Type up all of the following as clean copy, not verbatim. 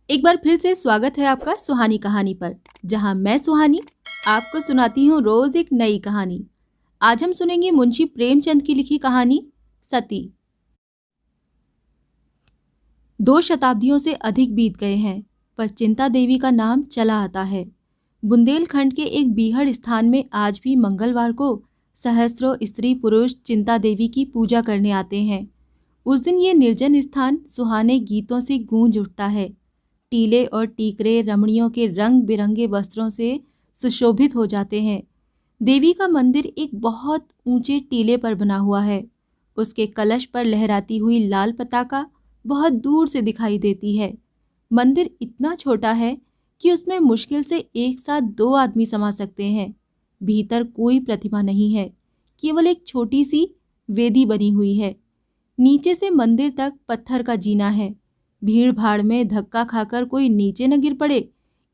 एक बार फिर से स्वागत है आपका सुहानी कहानी पर, जहां मैं सुहानी आपको सुनाती हूँ रोज एक नई कहानी। आज हम सुनेंगे मुंशी प्रेमचंद की लिखी कहानी सती। 2 शताब्दियों से अधिक बीत गए हैं, पर चिंता देवी का नाम चला आता है। बुंदेलखंड के एक बीहड़ स्थान में आज भी मंगलवार को सहस्रों स्त्री पुरुष चिंता देवी की पूजा करने आते हैं। उस दिन ये निर्जन स्थान सुहाने गीतों से गूंज उठता है। टीले और टीकरे रमणियों के रंग बिरंगे वस्त्रों से सुशोभित हो जाते हैं। देवी का मंदिर एक बहुत ऊंचे टीले पर बना हुआ है। उसके कलश पर लहराती हुई लाल पताका बहुत दूर से दिखाई देती है। मंदिर इतना छोटा है कि उसमें मुश्किल से एक साथ 2 आदमी समा सकते हैं। भीतर कोई प्रतिमा नहीं है, केवल एक छोटी सी वेदी बनी हुई है। नीचे से मंदिर तक पत्थर का जीना है। भीड़ भाड़ में धक्का खाकर कोई नीचे न गिर पड़े,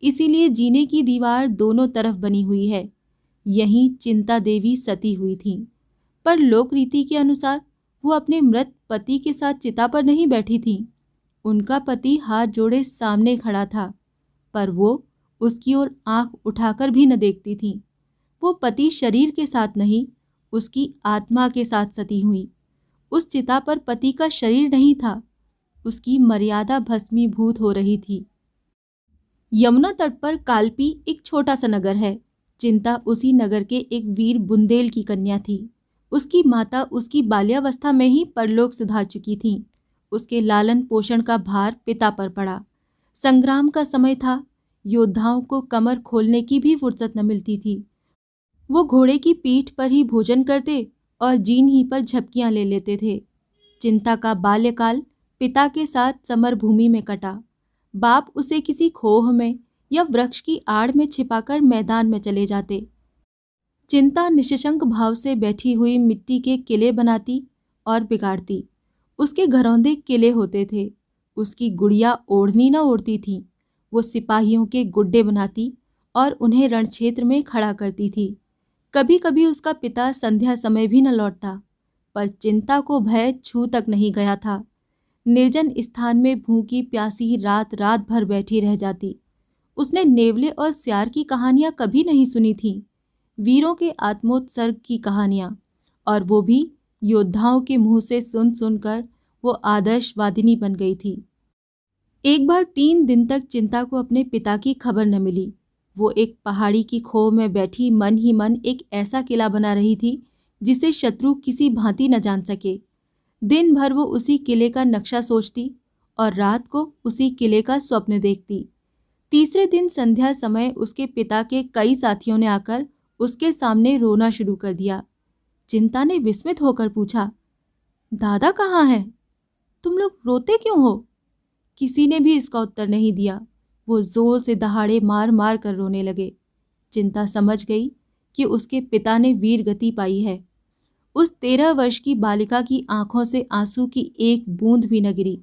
इसीलिए जीने की दीवार दोनों तरफ बनी हुई है। यहीं चिंता देवी सती हुई थीं। पर लोक रीति के अनुसार वो अपने मृत पति के साथ चिता पर नहीं बैठी थीं। उनका पति हाथ जोड़े सामने खड़ा था, पर वो उसकी ओर आंख उठाकर भी न देखती थीं। वो पति शरीर के साथ नहीं, उसकी आत्मा के साथ सती हुई। उस चिता पर पति का शरीर नहीं था, उसकी मर्यादा भस्मीभूत हो रही थी। यमुना तट पर कालपी एक छोटा सा नगर है। चिंता उसी नगर के एक वीर बुंदेल की कन्या थी। उसकी माता उसकी बाल्यावस्था में ही परलोक सिधार चुकी थीं। उसके लालन पोषण का भार पिता पर पड़ा। संग्राम का समय था, योद्धाओं को कमर खोलने की भी फुर्सत न मिलती थी। वो घोड़े की पीठ पर ही भोजन करते और जीन ही पर झपकियां ले लेते थे। चिंता का बाल्यकाल पिता के साथ समर भूमि में कटा। बाप उसे किसी खोह में या वृक्ष की आड़ में छिपाकर मैदान में चले जाते। चिंता निशंक भाव से बैठी हुई मिट्टी के किले बनाती और बिगाड़ती। उसके घरौंदे किले होते थे। उसकी गुड़िया ओढ़नी न ओढ़ती थी। वो सिपाहियों के गुड्डे बनाती और उन्हें रणक्षेत्र में खड़ा करती थी। कभी कभी उसका पिता संध्या समय भी न लौटता, पर चिंता को भय छू तक नहीं गया था। निर्जन स्थान में भूखी प्यासी रात रात भर बैठी रह जाती। उसने नेवले और स्यार की कहानियां कभी नहीं सुनी थीं, वीरों के आत्मोत्सर्ग की कहानियां, और वो भी योद्धाओं के मुंह से सुन सुनकर वो आदर्शवादिनी बन गई थी। एक बार 3 दिन तक चिंता को अपने पिता की खबर न मिली। वो एक पहाड़ी की खोह में बैठी मन ही मन एक ऐसा किला बना रही थी जिसे शत्रु किसी भांति न जान सके। दिन भर वो उसी किले का नक्शा सोचती और रात को उसी किले का स्वप्न देखती। तीसरे दिन संध्या समय उसके पिता के कई साथियों ने आकर उसके सामने रोना शुरू कर दिया। चिंता ने विस्मित होकर पूछा, दादा कहाँ हैं? तुम लोग रोते क्यों हो? किसी ने भी इसका उत्तर नहीं दिया। वो जोर से दहाड़े मार मार कर रोने लगे। चिंता समझ गई कि उसके पिता ने वीर गति पाई है। उस 13 वर्ष की बालिका की आंखों से आंसू की एक बूंद भी न गिरी।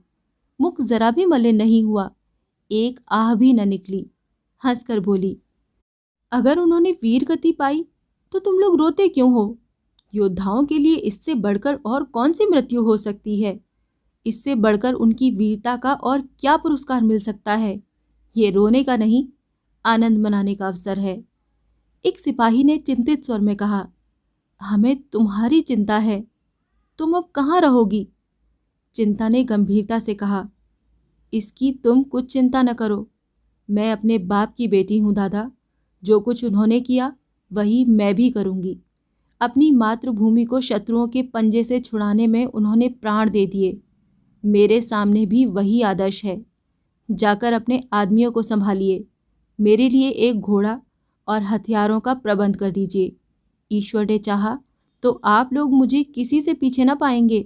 मुख जरा भी मलिन नहीं हुआ, एक आह भी न निकली। हंसकर बोली, अगर उन्होंने वीर गति पाई तो तुम लोग रोते क्यों हो? योद्धाओं के लिए इससे बढ़कर और कौन सी मृत्यु हो सकती है? इससे बढ़कर उनकी वीरता का और क्या पुरस्कार मिल सकता है? ये रोने का नहीं, आनंद मनाने का अवसर है। एक सिपाही ने चिंतित स्वर में कहा, हमें तुम्हारी चिंता है, तुम अब कहाँ रहोगी? चिंता ने गंभीरता से कहा, इसकी तुम कुछ चिंता न करो। मैं अपने बाप की बेटी हूँ दादा। जो कुछ उन्होंने किया वही मैं भी करूँगी। अपनी मातृभूमि को शत्रुओं के पंजे से छुड़ाने में उन्होंने प्राण दे दिए। मेरे सामने भी वही आदर्श है। जाकर अपने आदमियों को संभालिए। मेरे लिए एक घोड़ा और हथियारों का प्रबंध कर दीजिए। ईश्वर ने चाहा तो आप लोग मुझे किसी से पीछे न पाएंगे,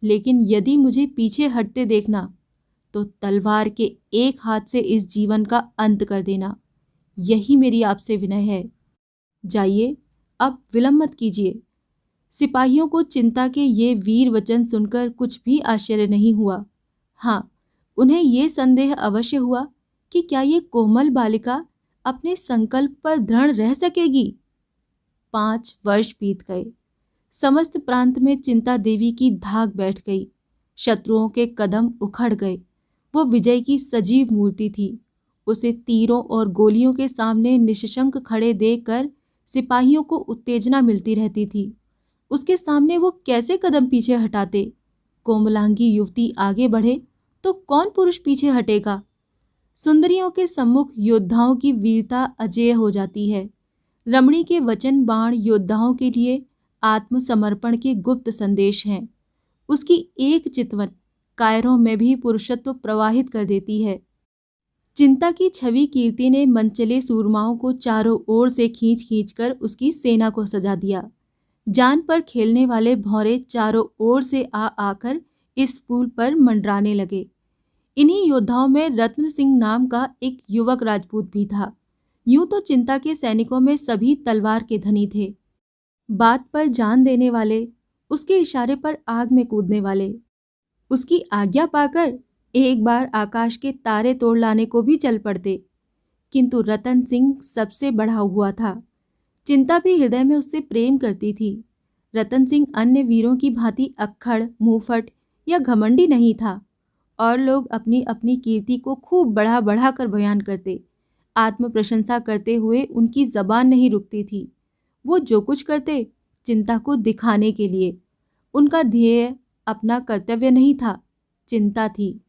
लेकिन यदि मुझे पीछे हटते देखना तो तलवार के एक हाथ से इस जीवन का अंत कर देना। यही मेरी आपसे विनय है। जाइए, अब विलंब मत कीजिए। सिपाहियों को चिंता के ये वीर वचन सुनकर कुछ भी आश्चर्य नहीं हुआ। हाँ, उन्हें ये संदेह अवश्य हुआ कि क्या ये कोमल बालिका अपने संकल्प पर दृढ़ रह सकेगी। 5 वर्ष बीत गए। समस्त प्रांत में चिंता देवी की धाक बैठ गई। शत्रुओं के कदम उखड़ गए। वो विजय की सजीव मूर्ति थी। उसे तीरों और गोलियों के सामने निशंक खड़े देखकर सिपाहियों को उत्तेजना मिलती रहती थी। उसके सामने वो कैसे कदम पीछे हटाते? कोमलांगी युवती आगे बढ़े तो कौन पुरुष पीछे हटेगा? सुंदरियों के सम्मुख योद्धाओं की वीरता अजेय हो जाती है। रमणी के वचन बाण योद्धाओं के लिए आत्मसमर्पण के गुप्त संदेश हैं। उसकी एक चितवन कायरों में भी पुरुषत्व प्रवाहित कर देती है। चिंता की छवि कीर्ति ने मनचले सूरमाओं को चारों ओर से खींच खींच कर उसकी सेना को सजा दिया। जान पर खेलने वाले भौरे चारों ओर से आ आकर इस फूल पर मंडराने लगे। इन्हीं योद्धाओं में रत्न सिंह नाम का एक युवक राजपूत भी था। यूं तो चिंता के सैनिकों में सभी तलवार के धनी थे। बात पर जान देने वाले, उसके इशारे पर आग में कूदने वाले। उसकी आज्ञा पाकर एक बार आकाश के तारे तोड़ लाने को भी चल पड़ते। किंतु रतन सिंह सबसे बढ़ा हुआ था। चिंता भी हृदय में उससे प्रेम करती थी। रतन सिंह अन्य वीरों की भांति अक्खड़, मुंहफट या घमंडी नहीं था। और लोग अपनी अपनी कीर्ति को खूब बढ़ा बढ़ा कर बयान करते। आत्म प्रशंसा करते हुए उनकी जबान नहीं रुकती थी। वो जो कुछ करते चिंता को दिखाने के लिए। उनका ध्येय अपना कर्तव्य नहीं था, चिंता थी।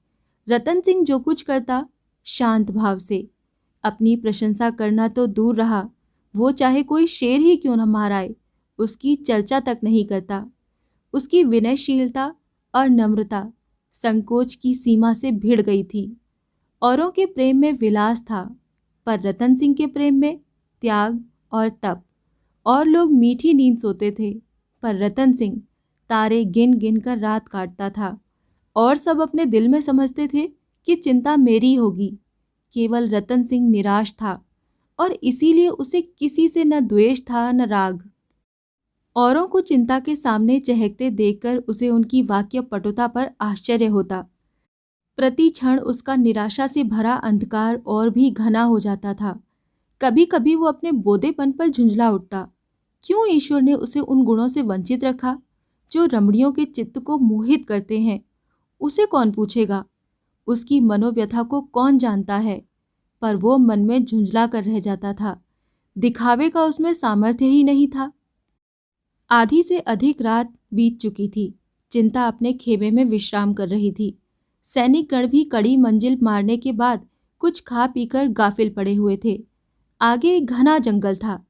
रतन सिंह जो कुछ करता शांत भाव से। अपनी प्रशंसा करना तो दूर रहा, वो चाहे कोई शेर ही क्यों न मार आए, उसकी चर्चा तक नहीं करता। उसकी विनयशीलता और नम्रता संकोच की सीमा से भिड़ गई थी। औरों के प्रेम में विलास था, पर रतन सिंह के प्रेम में त्याग और तप। और लोग मीठी नींद सोते थे, पर रतन सिंह तारे गिन गिन कर रात काटता था। और सब अपने दिल में समझते थे कि चिंता मेरी होगी। केवल रतन सिंह निराश था और इसीलिए उसे किसी से न द्वेष था न राग। औरों को चिंता के सामने चहकते देखकर उसे उनकी वाक्य पटुता पर आश्चर्य होता। प्रति क्षण उसका निराशा से भरा अंधकार और भी घना हो जाता था। कभी कभी वो अपने बोधेपन पर झुंझला उठता। क्यों ईश्वर ने उसे उन गुणों से वंचित रखा जो रमणियों के चित्त को मोहित करते हैं? उसे कौन पूछेगा? उसकी मनोव्यथा को कौन जानता है? पर वो मन में झुंझला कर रह जाता था। दिखावे का उसमें सामर्थ्य ही नहीं था। आधी से अधिक रात बीत चुकी थी। चिंता अपने खेमे में विश्राम कर रही थी। सैनिक गण भी कड़ी मंजिल मारने के बाद कुछ खा पीकर गाफिल पड़े हुए थे। आगे एक घना जंगल था।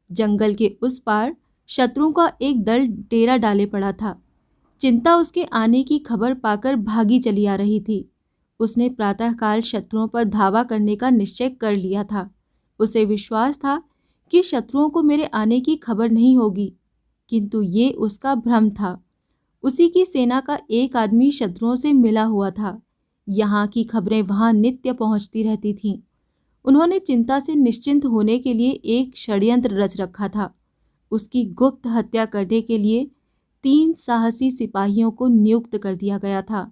जंगल के उस पार शत्रुओं का एक दल डेरा डाले पड़ा था। चिंता उसके आने की खबर पाकर भागी चली आ रही थी। उसने प्रातःकाल शत्रुओं पर धावा करने का निश्चय कर लिया था। उसे विश्वास था कि शत्रुओं को मेरे आने की खबर नहीं होगी, किंतु ये उसका भ्रम था। उसी की सेना का एक आदमी शत्रुओं से मिला हुआ था। यहाँ की खबरें वहां नित्य पहुंचती रहती थीं। उन्होंने चिंता से निश्चिंत होने के लिए एक षड्यंत्र रच रखा था। उसकी गुप्त हत्या करने के लिए 3 साहसी सिपाहियों को नियुक्त कर दिया गया था।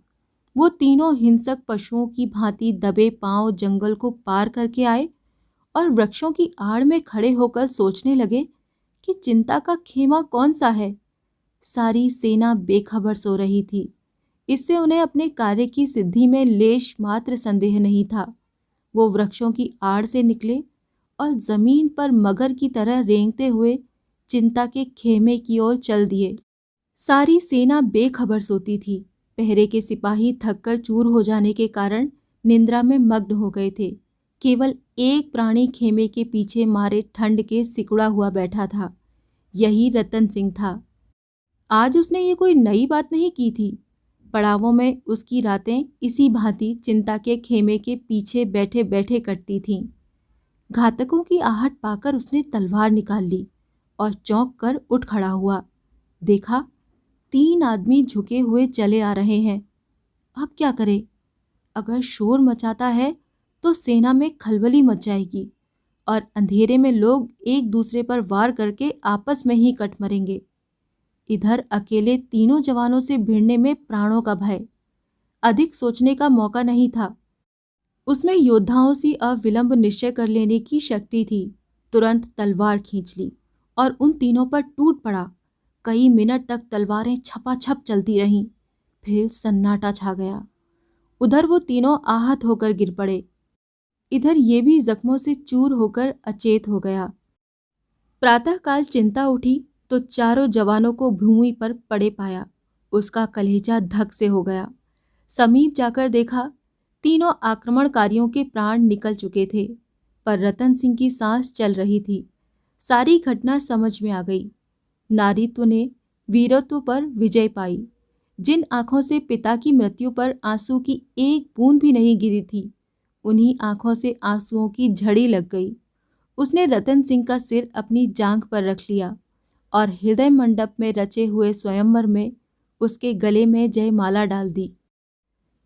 वो तीनों हिंसक पशुओं की भांति दबे पांव जंगल को पार करके आए और वृक्षों की आड़ में खड़े होकर सोचने लगे कि चिंता का खेमा कौन सा है। सारी सेना बेखबर सो रही थी। इससे उन्हें अपने कार्य की सिद्धि में लेश मात्र संदेह नहीं था। वो वृक्षों की आड़ से निकले और जमीन पर मगर की तरह रेंगते हुए चिंता के खेमे की ओर चल दिए। सारी सेना बेखबर सोती थी। पहरे के सिपाही थककर चूर हो जाने के कारण निंद्रा में मग्न हो गए थे। केवल एक प्राणी खेमे के पीछे मारे ठंड के सिकुड़ा हुआ बैठा था। यही रतन सिंह था। आज उसने ये कोई नई बात नहीं की थी। पड़ावों में उसकी रातें इसी भांति चिंता के खेमे के पीछे बैठे बैठे कटती थीं। घातकों की आहट पाकर उसने तलवार निकाल ली और चौंक कर उठ खड़ा हुआ। देखा, 3 आदमी झुके हुए चले आ रहे हैं। अब क्या करे? अगर शोर मचाता है तो सेना में खलबली मच जाएगी और अंधेरे में लोग एक दूसरे पर वार करके आपस में ही कट मरेंगे। इधर अकेले तीनों जवानों से भिड़ने में प्राणों का भय। अधिक सोचने का मौका नहीं था। उसमें योद्धाओं सी अविलंब निश्चय कर लेने की शक्ति थी। तुरंत तलवार खींच ली और उन तीनों पर टूट पड़ा। कई मिनट तक तलवारें छपाछप चलती रहीं। फिर सन्नाटा छा गया। उधर वो तीनों आहत होकर गिर पड़े, इधर ये भी जख्मों से चूर होकर अचेत हो गया। प्रातःकाल चिंता उठी तो चारों जवानों को भूमि पर पड़े पाया। उसका कलेजा धक से हो गया। समीप जाकर देखा, तीनों आक्रमणकारियों के प्राण निकल चुके थे, पर रतन सिंह की सांस चल रही थी। सारी घटना समझ में आ गई। नारीत्व ने वीरत्व पर विजय पाई। जिन आंखों से पिता की मृत्यु पर आंसू की एक बूंद भी नहीं गिरी थी, उन्हीं आंखों से आंसुओं की झड़ी लग गई। उसने रतन सिंह का सिर अपनी जांघ पर रख लिया और हृदय मंडप में रचे हुए स्वयंवर में उसके गले में जयमाला डाल दी।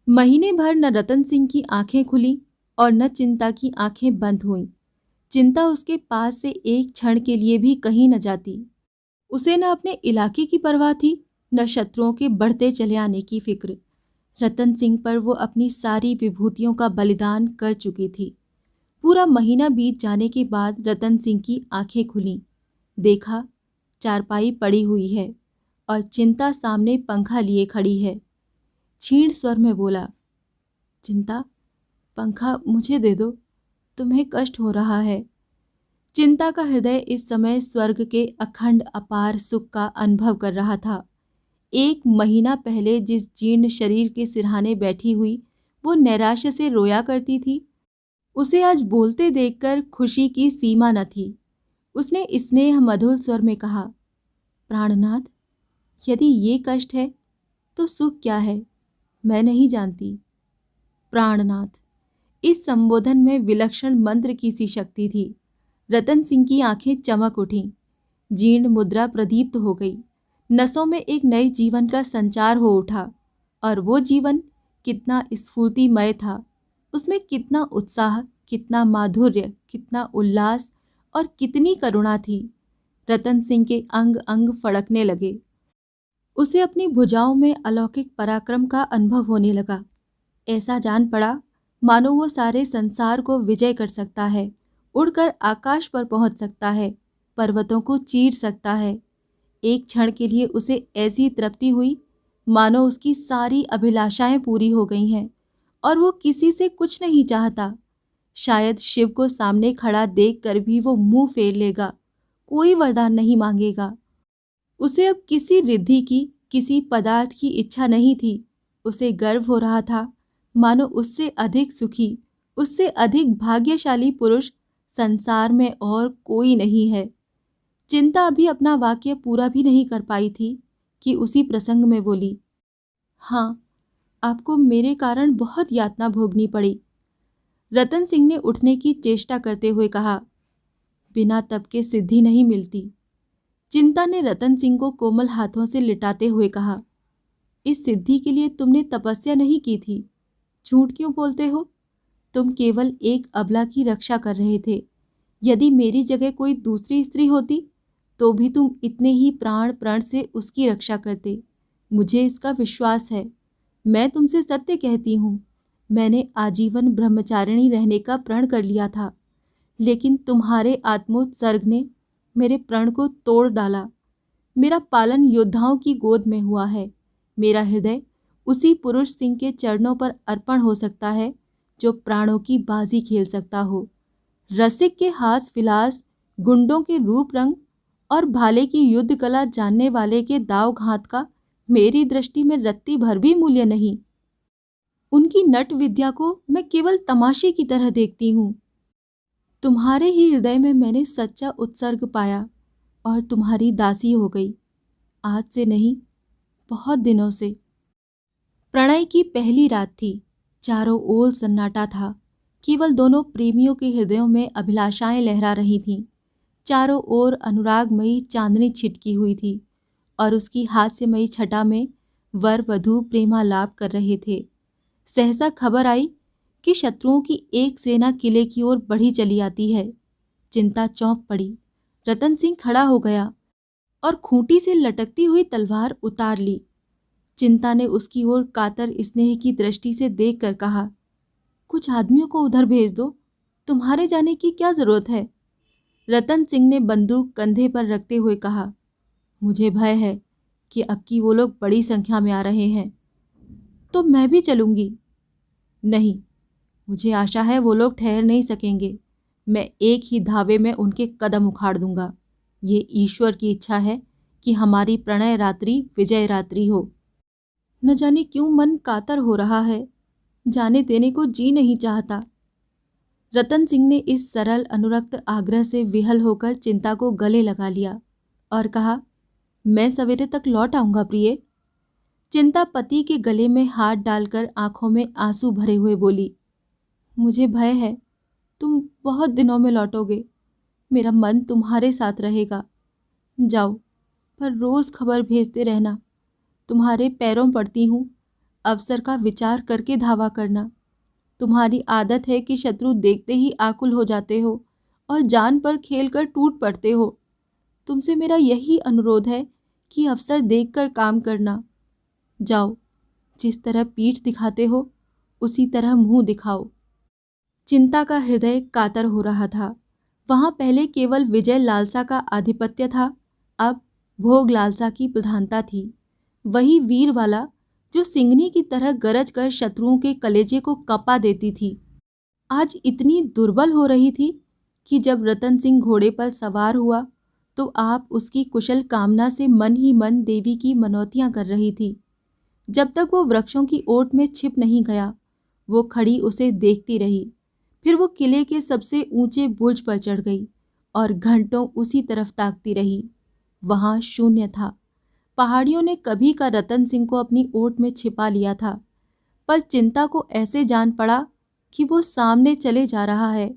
महीने भर न रतन सिंह की आंखें खुली और न चिंता की आंखें बंद हुईं। चिंता उसके पास से एक क्षण के लिए भी कहीं न जाती। उसे न अपने इलाके की परवाह थी, न शत्रुओं के बढ़ते चले आने की फिक्र। रतन सिंह पर वो अपनी सारी विभूतियों का बलिदान कर चुकी थी। पूरा महीना बीत जाने के बाद रतन सिंह की आंखें खुलीं। देखा, चारपाई पड़ी हुई है और चिंता सामने पंखा लिए खड़ी है। क्षीण स्वर में बोला, चिंता, पंखा मुझे दे दो, तुम्हें कष्ट हो रहा है। चिंता का हृदय इस समय स्वर्ग के अखंड अपार सुख का अनुभव कर रहा था। एक महीना पहले जिस जीर्ण शरीर के सिरहाने बैठी हुई वो नैराश्य से रोया करती थी, उसे आज बोलते देखकर खुशी की सीमा न थी। उसने स्नेह मधुर स्वर में कहा, प्राणनाथ, यदि ये कष्ट है तो सुख क्या है मैं नहीं जानती। प्राणनाथ, इस संबोधन में विलक्षण मंत्र की सी शक्ति थी। रतन सिंह की आंखें चमक उठीं। जीर्ण मुद्रा प्रदीप्त हो गई। नसों में एक नए जीवन का संचार हो उठा और वो जीवन कितना स्फूर्तिमय था। उसमें कितना उत्साह, कितना माधुर्य, कितना उल्लास और कितनी करुणा थी। रतन सिंह के अंग अंग फड़कने लगे। उसे अपनी भुजाओं में अलौकिक पराक्रम का अनुभव होने लगा। ऐसा जान पड़ा मानो वो सारे संसार को विजय कर सकता है, उड़कर आकाश पर पहुंच सकता है, पर्वतों को चीर सकता है। एक क्षण के लिए उसे ऐसी तृप्ति हुई मानो उसकी सारी अभिलाषाएं पूरी हो गई हैं और वो किसी से कुछ नहीं चाहता। शायद शिव को सामने खड़ा देखकर भी वो मुंह फेर लेगा, कोई वरदान नहीं मांगेगा। उसे अब किसी रिद्धि की, किसी पदार्थ की इच्छा नहीं थी। उसे गर्व हो रहा था मानो उससे अधिक सुखी, उससे अधिक भाग्यशाली पुरुष संसार में और कोई नहीं है। चिंता अभी अपना वाक्य पूरा भी नहीं कर पाई थी कि उसी प्रसंग में बोली, हाँ, आपको मेरे कारण बहुत यातना भोगनी पड़ी। रतन सिंह ने उठने की चेष्टा करते हुए कहा, बिना तप के सिद्धि नहीं मिलती। चिंता ने रतन सिंह को कोमल हाथों से लिटाते हुए कहा, इस सिद्धि के लिए तुमने तपस्या नहीं की थी। झूठ क्यों बोलते हो? तुम केवल एक अबला की रक्षा कर रहे थे। यदि मेरी जगह कोई दूसरी स्त्री होती तो भी तुम इतने ही प्राण प्रण से उसकी रक्षा करते। मुझे इसका विश्वास है। मैं तुमसे सत्य कहती हूँ, मैंने आजीवन ब्रह्मचारिणी रहने का प्रण कर लिया था, लेकिन तुम्हारे आत्मोत्सर्ग ने मेरे प्रण को तोड़ डाला। मेरा पालन योद्धाओं की गोद में हुआ है। मेरा हृदय उसी पुरुष सिंह के चरणों पर अर्पण हो सकता है जो प्राणों की बाजी खेल सकता हो। रसिक के हास विलास, गुंडों के रूप रंग और भाले की युद्ध कला जानने वाले के दाव घात का मेरी दृष्टि में रत्ती भर भी मूल्य नहीं। उनकी नट विद्या को मैं केवल तमाशे की तरह देखती हूँ। तुम्हारे ही हृदय में मैंने सच्चा उत्सर्ग पाया और तुम्हारी दासी हो गई। आज से नहीं, बहुत दिनों से। प्रणय की पहली रात थी। चारों ओर सन्नाटा था। केवल दोनों प्रेमियों के हृदयों में अभिलाषाएं लहरा रही थीं। चारों ओर अनुरागमयी चांदनी छिटकी हुई थी और उसकी हास्यमयी छटा में वर वधू प्रेमालाप कर रहे थे। सहसा खबर आई कि शत्रुओं की एक सेना किले की ओर बढ़ी चली आती है। चिंता चौंक पड़ी। रतन सिंह खड़ा हो गया और खूंटी से लटकती हुई तलवार उतार ली। चिंता ने उसकी ओर कातर स्नेह की दृष्टि से देखकर कहा, कुछ आदमियों को उधर भेज दो, तुम्हारे जाने की क्या जरूरत है। रतन सिंह ने बंदूक कंधे पर रखते हुए कहा, मुझे भय है कि अब की वो लोग बड़ी संख्या में आ रहे हैं। तो मैं भी चलूंगी। नहीं, मुझे आशा है वो लोग ठहर नहीं सकेंगे। मैं एक ही धावे में उनके कदम उखाड़ दूंगा। ये ईश्वर की इच्छा है कि हमारी प्रणय रात्रि विजय रात्रि हो। न जाने क्यों मन कातर हो रहा है, जाने देने को जी नहीं चाहता। रतन सिंह ने इस सरल अनुरक्त आग्रह से विहल होकर चिंता को गले लगा लिया और कहा, मैं सवेरे तक लौट आऊंगा प्रिय। चिंता पति के गले में हाथ डालकर आंखों में आंसू भरे हुए बोली, मुझे भय है तुम बहुत दिनों में लौटोगे। मेरा मन तुम्हारे साथ रहेगा। जाओ, पर रोज खबर भेजते रहना। तुम्हारे पैरों पड़ती हूँ, अवसर का विचार करके धावा करना। तुम्हारी आदत है कि शत्रु देखते ही आकुल हो जाते हो और जान पर खेलकर टूट पड़ते हो। तुमसे मेरा यही अनुरोध है कि अवसर देखकर काम करना। जाओ, जिस तरह पीठ दिखाते हो उसी तरह मुंह दिखाओ। चिंता का हृदय कातर हो रहा था। वहां पहले केवल विजय लालसा का आधिपत्य था, अब भोग लालसा की प्रधानता थी। वही वीर वाला जो सिंहनी की तरह गरज कर शत्रुओं के कलेजे को कपा देती थी, आज इतनी दुर्बल हो रही थी कि जब रतन सिंह घोड़े पर सवार हुआ तो आप उसकी कुशल कामना से मन ही मन देवी की मनौतियां कर रही थी। जब तक वो वृक्षों की ओट में छिप नहीं गया, वो खड़ी उसे देखती रही। फिर वो किले के सबसे ऊंचे बुर्ज पर चढ़ गई और घंटों उसी तरफ ताकती रही। वहां शून्य था। पहाड़ियों ने कभी का रतन सिंह को अपनी ओट में छिपा लिया था, पर चिंता को ऐसे जान पड़ा कि वो सामने चले जा रहा है।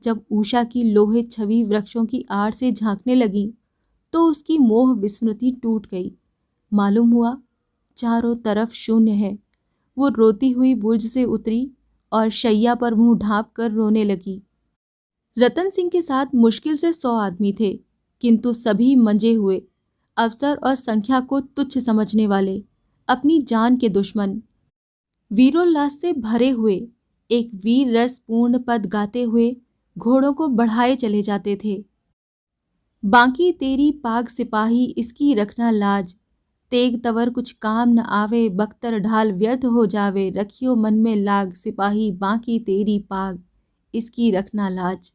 जब उषा की लोहित छवि वृक्षों की आड़ से झांकने लगी तो उसकी मोह विस्मृति टूट गई। मालूम हुआ चारों तरफ शून्य है। वो रोती हुई बुर्ज से उतरी और शैया पर मुंह ढांप कर रोने लगी। रतन सिंह के साथ मुश्किल से 100 आदमी थे, किंतु सभी मंजे हुए, अवसर और संख्या को तुच्छ समझने वाले, अपनी जान के दुश्मन, वीरोल्लास से भरे हुए, एक वीर रस पूर्ण पद गाते हुए घोड़ों को बढ़ाए चले जाते थे। बाकी तेरी पाग सिपाही इसकी रखना लाज, तेग तवर कुछ काम न आवे, बख्तर ढाल व्यर्थ हो जावे, रखियो मन में लाग सिपाही बाकी तेरी पाग इसकी रखना लाज।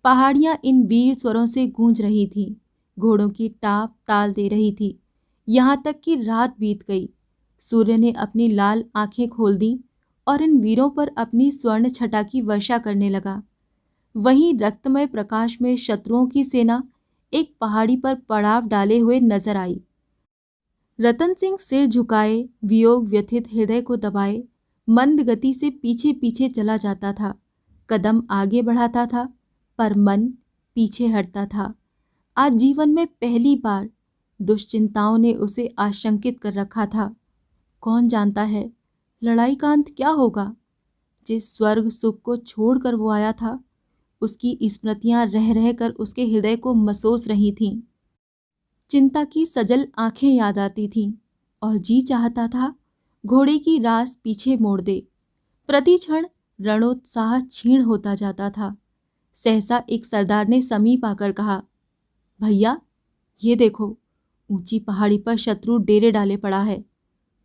पहाड़ियां इन वीर स्वरों से गूंज रही थीं, घोड़ों की टाप ताल दे रही थी। यहाँ तक कि रात बीत गई। सूर्य ने अपनी लाल आंखें खोल दी और इन वीरों पर अपनी स्वर्ण छटा की वर्षा करने लगा। वहीं रक्तमय प्रकाश में शत्रुओं की सेना एक पहाड़ी पर पड़ाव डाले हुए नजर आई। रतन सिंह सिर झुकाए, वियोग व्यथित हृदय को दबाए, मंद गति से पीछे पीछे चला जाता था। कदम आगे बढ़ाता था पर मन पीछे हटता था। आज जीवन में पहली बार दुश्चिंताओं ने उसे आशंकित कर रखा था। कौन जानता है लड़ाई का अंत क्या होगा। जिस स्वर्ग सुख को छोड़कर वो आया था, उसकी स्मृतियां रह रह कर उसके हृदय को मसोस रही थीं। चिंता की सजल आंखें याद आती थीं और जी चाहता था घोड़े की रास पीछे मोड़ दे। प्रति क्षण रणोत्साह क्षीण होता जाता था। सहसा एक सरदार ने समीप आकर कहा, भैया ये देखो, ऊंची पहाड़ी पर शत्रु डेरे डाले पड़ा है।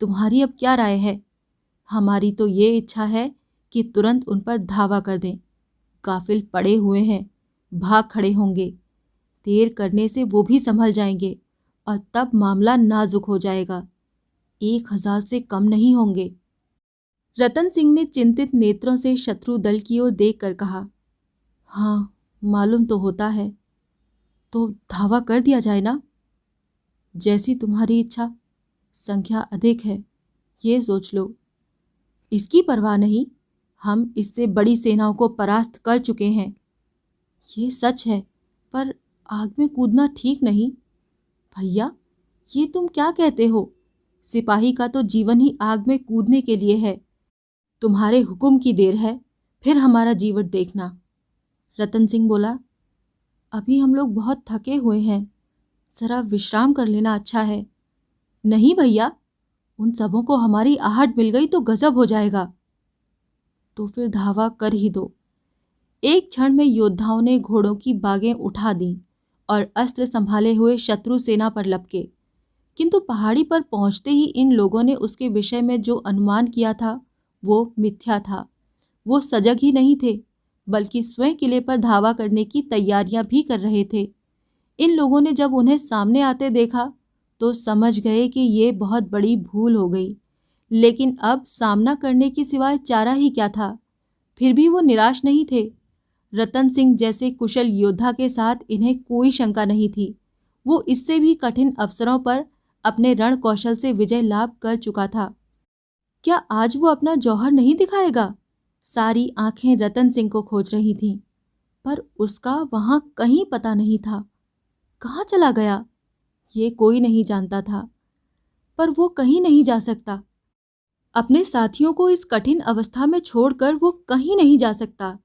तुम्हारी अब क्या राय है? हमारी तो ये इच्छा है कि तुरंत उन पर धावा कर दें। काफिल पड़े हुए हैं, भाग खड़े होंगे। देर करने से वो भी संभल जाएंगे और तब मामला नाजुक हो जाएगा। 1000 से कम नहीं होंगे। रतन सिंह ने चिंतित नेत्रों से शत्रु दल की ओर देखकर कहा, हाँ मालूम तो होता है। तो धावा कर दिया जाए ना? जैसी तुम्हारी इच्छा। संख्या अधिक है, ये सोच लो। इसकी परवाह नहीं, हम इससे बड़ी सेनाओं को परास्त कर चुके हैं। ये सच है, पर आग में कूदना ठीक नहीं। भैया ये तुम क्या कहते हो? सिपाही का तो जीवन ही आग में कूदने के लिए है। तुम्हारे हुक्म की देर है, फिर हमारा जीवन देखना। रतन सिंह बोला, अभी हम लोग बहुत थके हुए हैं, जरा विश्राम कर लेना अच्छा है। नहीं भैया, उन सबों को हमारी आहट मिल गई तो गजब हो जाएगा। तो फिर धावा कर ही दो। एक क्षण में योद्धाओं ने घोड़ों की बागें उठा दी और अस्त्र संभाले हुए शत्रु सेना पर लपके। किंतु पहाड़ी पर पहुंचते ही इन लोगों ने उसके विषय में जो अनुमान किया था वो मिथ्या था। वो सजग ही नहीं थे, बल्कि स्वयं किले पर धावा करने की तैयारियां भी कर रहे थे। इन लोगों ने जब उन्हें सामने आते देखा तो समझ गए कि ये बहुत बड़ी भूल हो गई, लेकिन अब सामना करने के सिवाय चारा ही क्या था। फिर भी वो निराश नहीं थे। रतन सिंह जैसे कुशल योद्धा के साथ इन्हें कोई शंका नहीं थी। वो इससे भी कठिन अवसरों पर अपने रण कौशल से विजय लाभ कर चुका था। क्या आज वो अपना जौहर नहीं दिखाएगा? सारी आंखें रतन सिंह को खोज रही थीं, पर उसका वहां कहीं पता नहीं था। कहाँ चला गया, ये कोई नहीं जानता था, पर वो कहीं नहीं जा सकता। अपने साथियों को इस कठिन अवस्था में छोड़कर वो कहीं नहीं जा सकता।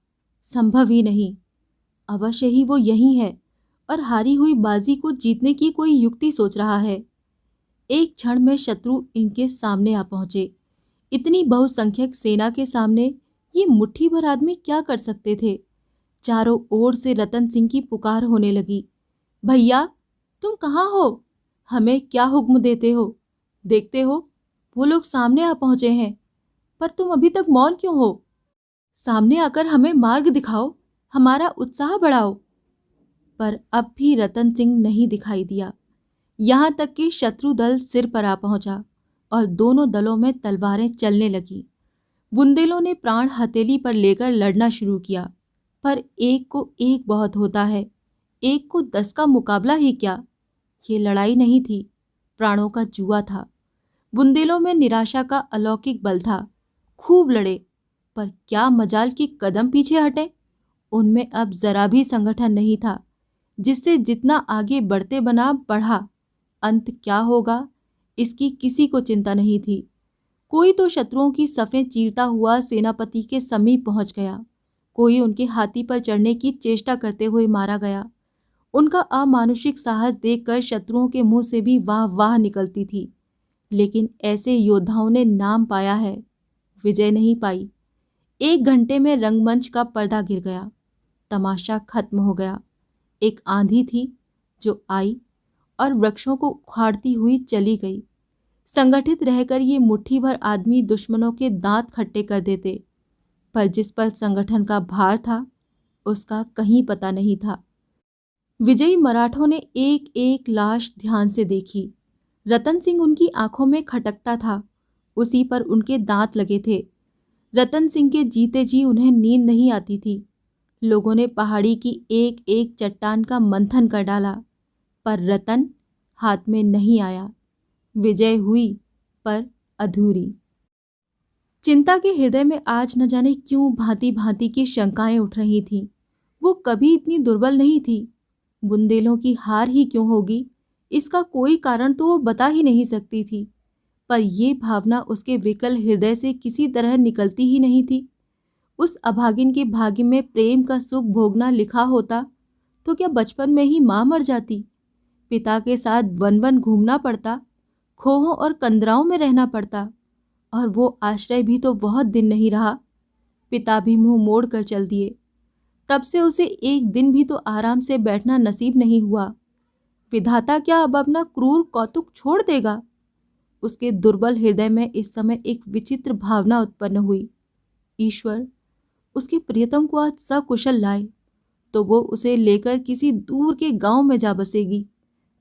संभव ही नहीं। अवश्य ही वो यहीं है और हारी हुई बाजी को जीतने की कोई युक्ति सोच रहा है। एक क्षण में शत्रु इनके सामने आ पहुंचे। इतनी बहुसंख्यक सेना के सामने ये मुट्ठी भर आदमी क्या कर सकते थे? चारों ओर से रतन सिंह की पुकार होने लगी। भैया, तुम कहाँ हो? हमें क्या हुक्म देते हो? देखते हो वो लोग सामने आ पहुंचे हैं, पर तुम अभी तक मौन क्यों हो? सामने आकर हमें मार्ग दिखाओ, हमारा उत्साह बढ़ाओ। पर अब भी रतन सिंह नहीं दिखाई दिया। यहां तक कि शत्रु दल सिर पर आ पहुंचा और दोनों दलों में तलवारें चलने लगी। बुंदेलों ने प्राण हथेली पर लेकर लड़ना शुरू किया, पर एक को एक बहुत होता है, एक को 10 का मुकाबला ही क्या। ये लड़ाई नहीं थी, प्राणों का जुआ था। बुंदेलों में निराशा का अलौकिक बल था। खूब लड़े, पर क्या मजाल की कदम पीछे हटे। उनमें अब जरा भी संगठन नहीं था, जिससे जितना आगे बढ़ते बना बढ़ा, अंत क्या होगा इसकी किसी को चिंता नहीं थी। कोई तो शत्रुओं की सफ़ें चीरता हुआ सेनापति के समीप पहुंच गया, कोई उनके हाथी पर चढ़ने की चेष्टा करते हुए मारा गया। उनका अमानुषिक साहस देखकर शत्रुओं के मुंह से भी वाह वाह निकलती थी। लेकिन ऐसे योद्धाओं ने नाम पाया है, विजय नहीं पाई। 1 घंटे में रंगमंच का पर्दा गिर गया, तमाशा खत्म हो गया। एक आंधी थी जो आई और वृक्षों को उखाड़ती हुई चली गई। संगठित रहकर ये मुट्ठी भर आदमी दुश्मनों के दांत खट्टे कर देते, पर जिस पर संगठन का भार था उसका कहीं पता नहीं था। विजयी मराठों ने एक एक लाश ध्यान से देखी। रतन सिंह उनकी आंखों में खटकता था, उसी पर उनके दांत लगे थे। रतन सिंह के जीते जी उन्हें नींद नहीं आती थी। लोगों ने पहाड़ी की एक एक चट्टान का मंथन कर डाला, पर रतन हाथ में नहीं आया। विजय हुई, पर अधूरी। चिंता के हृदय में आज न जाने क्यों भांति भांति की शंकाएं उठ रही थीं। वो कभी इतनी दुर्बल नहीं थी। बुंदेलों की हार ही क्यों होगी, इसका कोई कारण तो वो बता ही नहीं सकती थी, पर यह भावना उसके विकल हृदय से किसी तरह निकलती ही नहीं थी। उस अभागिन के भाग्य में प्रेम का सुख भोगना लिखा होता तो क्या बचपन में ही मां मर जाती, पिता के साथ वन वन घूमना पड़ता, खोहों और कंदराओं में रहना पड़ता। और वो आश्रय भी तो बहुत दिन नहीं रहा। पिता भी मुंह मोड़ कर चल दिए। तब से उसे एक दिन भी तो आराम से बैठना नसीब नहीं हुआ। विधाता क्या अब अपना क्रूर कौतुक छोड़ देगा? उसके दुर्बल हृदय में इस समय एक विचित्र भावना उत्पन्न हुई। ईश्वर उसके प्रियतम को आज सकुशल लाए तो वो उसे लेकर किसी दूर के गांव में जा बसेगी,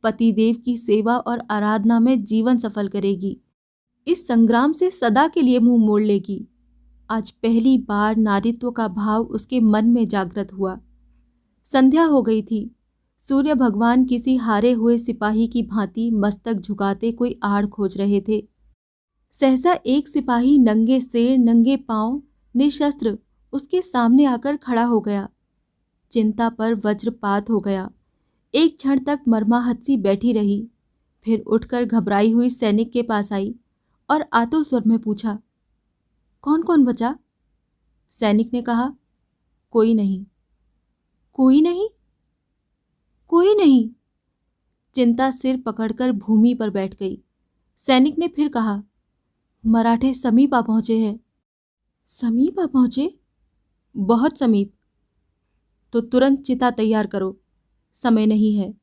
पतिदेव की सेवा और आराधना में जीवन सफल करेगी, इस संग्राम से सदा के लिए मुंह मोड़ लेगी। आज पहली बार नारीत्व का भाव उसके मन में जागृत हुआ। संध्या हो गई थी। सूर्य भगवान किसी हारे हुए सिपाही की भांति मस्तक झुकाते कोई आड़ खोज रहे थे। सहसा एक सिपाही नंगे सिर नंगे पांव निशस्त्र उसके सामने आकर खड़ा हो गया। चिंता पर वज्रपात हो गया। एक क्षण तक मर्माहत सी बैठी रही, फिर उठकर घबराई हुई सैनिक के पास आई और आतुर स्वर में पूछा, कौन कौन बचा? सैनिक ने कहा, कोई नहीं। कोई नहीं? कोई नहीं? चिंता सिर पकड़कर भूमि पर बैठ गई। सैनिक ने फिर कहा, मराठे समीप आ पहुंचे हैं। समीप आ पहुंचे? बहुत समीप। तो तुरंत चिता तैयार करो, समय नहीं है।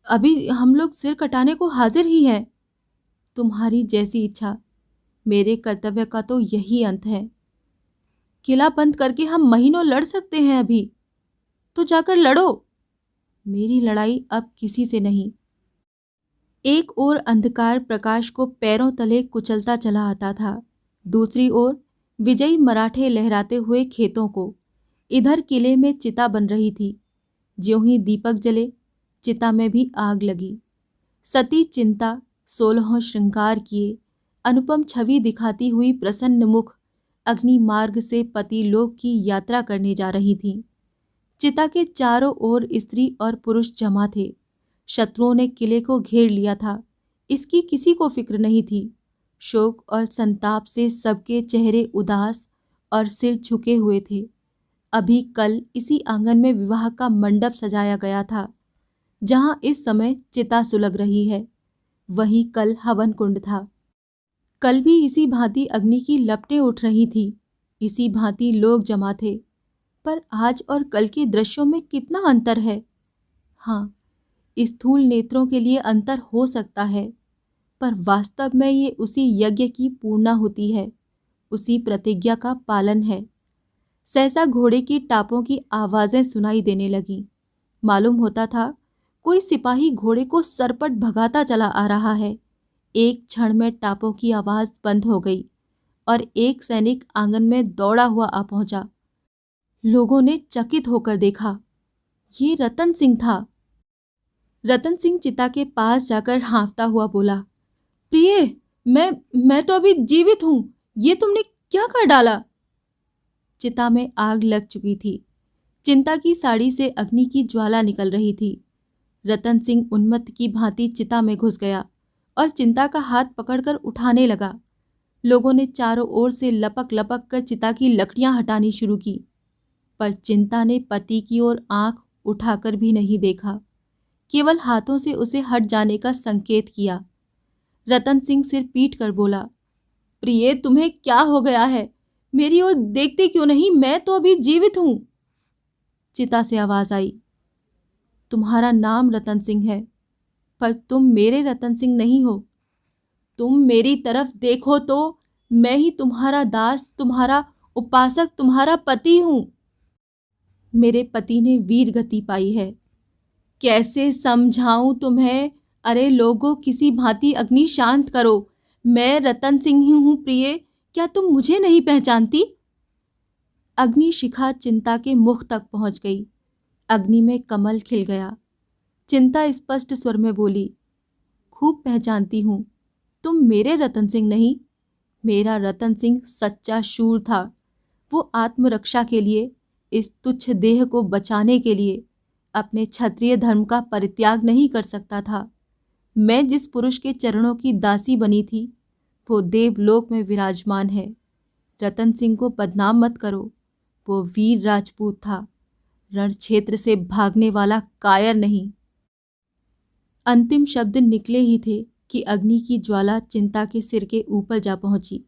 अभी हम लोग सिर कटाने को हाजिर ही हैं। तुम्हारी जैसी इच्छा। मेरे कर्तव्य का तो यही अंत है। किला बंद करके हम महीनों लड़ सकते हैं अभी, तो जाकर लड़ो। मेरी लड़ाई अब किसी से नहीं। एक ओर अंधकार प्रकाश को पैरों तले कुचलता चला आता था, दूसरी ओर विजयी मराठे लहराते हुए खेतों को। इधर किले में चिता बन रही थी। ज्यों ही दीपक जले, चिता में भी आग लगी। सती चिंता 16 श्रृंगार किए अनुपम छवि दिखाती हुई प्रसन्न मुख अग्नि मार्ग से पति लोक की यात्रा करने जा रही थी। चिता के चारों ओर स्त्री और पुरुष जमा थे। शत्रुओं ने किले को घेर लिया था, इसकी किसी को फिक्र नहीं थी। शोक और संताप से सबके चेहरे उदास और सिर झुके हुए थे। अभी कल इसी आंगन में विवाह का मंडप सजाया गया था, जहां इस समय चिता सुलग रही है। वहीं कल हवन कुंड था। कल भी इसी भांति अग्नि की लपटें उठ रही थी, इसी भांति लोग जमा थे। पर आज और कल के दृश्यों में कितना अंतर है। हाँ, स्थूल नेत्रों के लिए अंतर हो सकता है, पर वास्तव में ये उसी यज्ञ की पूर्णाहुति है, उसी प्रतिज्ञा का पालन है। सहसा घोड़े की टापों की आवाजें सुनाई देने लगीं। मालूम होता था कोई सिपाही घोड़े को सरपट भगाता चला आ रहा है। एक क्षण में टापों की आवाज बंद हो गई और एक सैनिक आंगन में दौड़ा हुआ आ पहुंचा। लोगों ने चकित होकर देखा, ये रतन सिंह था। रतन सिंह चिता के पास जाकर हाँफता हुआ बोला, प्रिय, मैं तो अभी जीवित हूं, ये तुमने क्या कर डाला? चिता में आग लग चुकी थी। चिंता की साड़ी से अग्नि की ज्वाला निकल रही थी। रतन सिंह उन्मत्त की भांति चिता में घुस गया और चिंता का हाथ पकड़कर उठाने लगा। लोगों ने चारों ओर से लपक लपक कर चिता की लकड़ियां हटानी शुरू की, पर चिंता ने पति की ओर आंख उठाकर भी नहीं देखा, केवल हाथों से उसे हट जाने का संकेत किया। रतन सिंह सिर पीट कर बोला, प्रिय, तुम्हें क्या हो गया है? मेरी ओर देखते क्यों नहीं? मैं तो अभी जीवित हूं। चिता से आवाज आई, तुम्हारा नाम रतन सिंह है, पर तुम मेरे रतन सिंह नहीं हो। तुम मेरी तरफ देखो तो मैं ही तुम्हारा दास, तुम्हारा उपासक, तुम्हारा पति हूं। मेरे पति ने वीर गति पाई है। कैसे समझाऊं तुम्हें? अरे लोगों, किसी भांति अग्नि शांत करो। मैं रतन सिंह ही हूं प्रिय, क्या तुम मुझे नहीं पहचानती? अग्नि शिखा चिंता के मुख तक पहुंच गई। अग्नि में कमल खिल गया। चिंता स्पष्ट स्वर में बोली, खूब पहचानती हूं, तुम मेरे रतन सिंह नहीं। मेरा रतन सिंह सच्चा शूर था। वो आत्मरक्षा के लिए, इस तुच्छ देह को बचाने के लिए अपने क्षत्रिय धर्म का परित्याग नहीं कर सकता था। मैं जिस पुरुष के चरणों की दासी बनी थी, वो देवलोक में विराजमान है। रतन सिंह को बदनाम मत करो, वो वीर राजपूत था, रण क्षेत्र से भागने वाला कायर नहीं। अंतिम शब्द निकले ही थे कि अग्नि की ज्वाला चिंता के सिर के ऊपर जा पहुंची।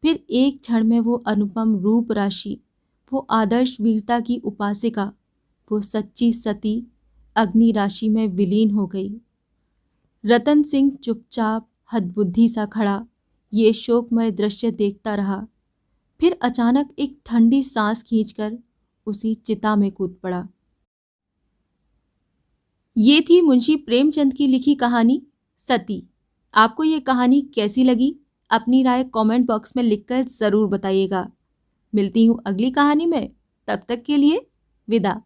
फिर एक क्षण में वो अनुपम रूप राशि, वो आदर्श वीरता की उपासिका, वो सच्ची सती अग्नि राशि में विलीन हो गई। रतन सिंह चुपचाप हदबुद्धि सा खड़ा ये शोकमय दृश्य देखता रहा। फिर अचानक एक ठंडी सांस खींचकर उसी चिता में कूद पड़ा। ये थी मुंशी प्रेमचंद की लिखी कहानी सती। आपको ये कहानी कैसी लगी? अपनी राय कमेंट बॉक्स में लिखकर ज़रूर बताइएगा। मिलती हूँ अगली कहानी में, तब तक के लिए विदा।